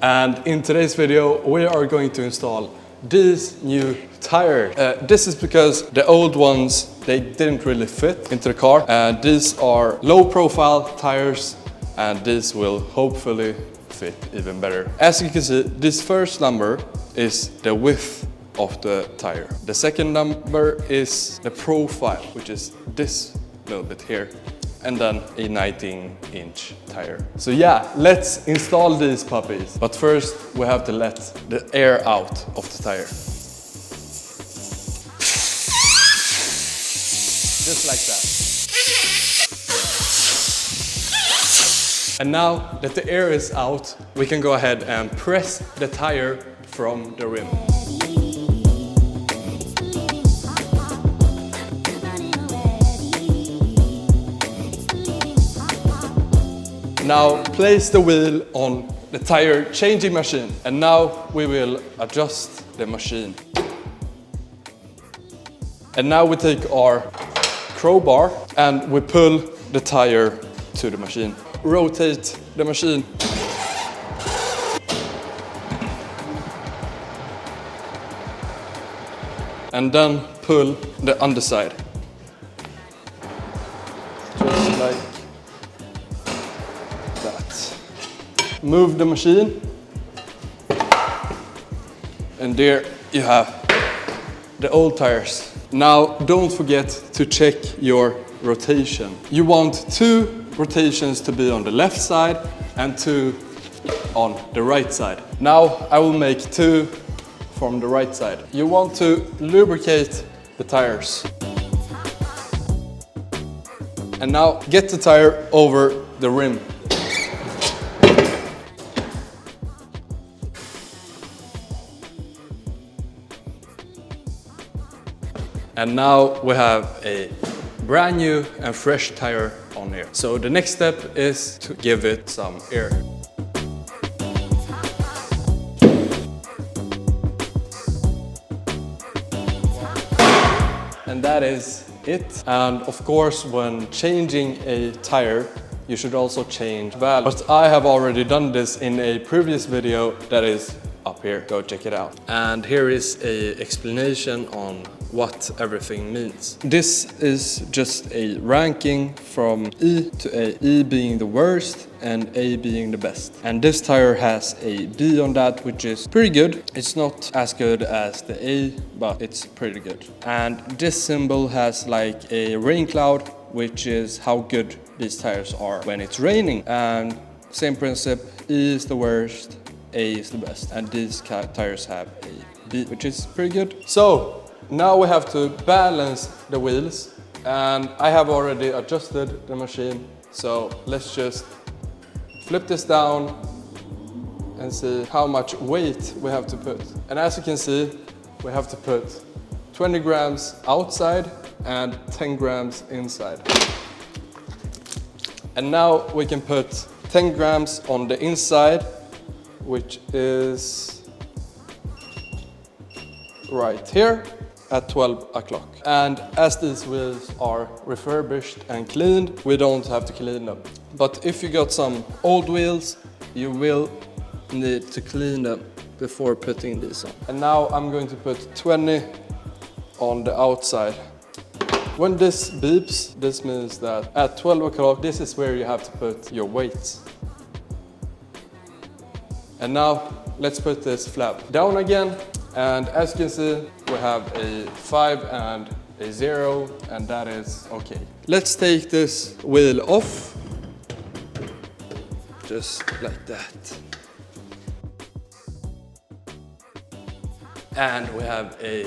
And in today's video we are going to install these new tires. This is because the old ones, they didn't really fit into the car. These are low profile tires and these will hopefully fit even better. As you can see, this first number is the width of the tire. The second number is the profile, which is this little bit here, and then a 19-inch tire. So yeah, let's install these puppies. But first we have to let the air out of the tire. Just like that. And now that the air is out, we can go ahead and press the tire from the rim. Now place the wheel on the tire changing machine, and now we will adjust the machine. And now we take our crowbar and we pull the tire to the machine. Rotate the machine. And then pull the underside. Just like that. Move the machine. And there you have the old tires. Now don't forget to check your rotation. You want 2 rotations to be on the left side and 2 on the right side. Now I will make 2 from the right side. You want to lubricate the tires. And now get the tire over the rim. And now we have a brand new and fresh tire on here. So the next step is to give it some air. And that is it. And of course, when changing a tire, you should also change valve. But I have already done this in a previous video that is up here. Go check it out. And here is an explanation on what everything means. This is just a ranking from E to A, E being the worst and A being the best. And this tire has a B on that, which is pretty good. It's not as good as the A, but it's pretty good. And this symbol has like a rain cloud, which is how good these tires are when it's raining. And same principle, E is the worst, A is the best. And these tires have a B, which is pretty good. So now we have to balance the wheels, and I have already adjusted the machine. So let's just flip this down and see how much weight we have to put. And as you can see, we have to put 20 grams outside and 10 grams inside. And now we can put 10 grams on the inside, which is right here at 12 o'clock. And as these wheels are refurbished and cleaned, we don't have to clean them. But if you got some old wheels, you will need to clean them before putting these on. And now I'm going to put 20 on the outside. When this beeps, this means that at 12 o'clock, this is where you have to put your weights. And now let's put this flap down again. And as you can see, we have a 5 and a 0, and that is okay. Let's take this wheel off, just like that. And we have a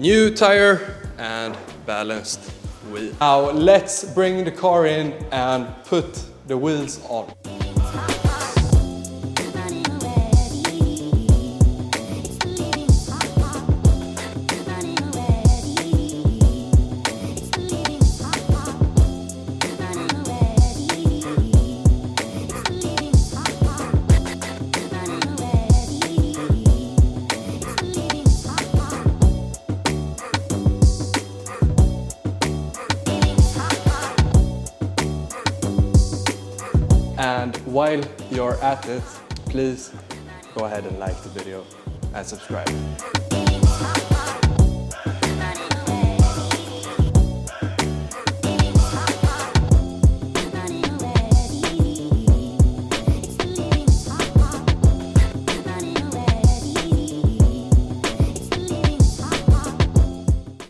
new tire and balanced wheel. Now let's bring the car in and put the wheels on. And while you're at it, please go ahead and like the video and subscribe.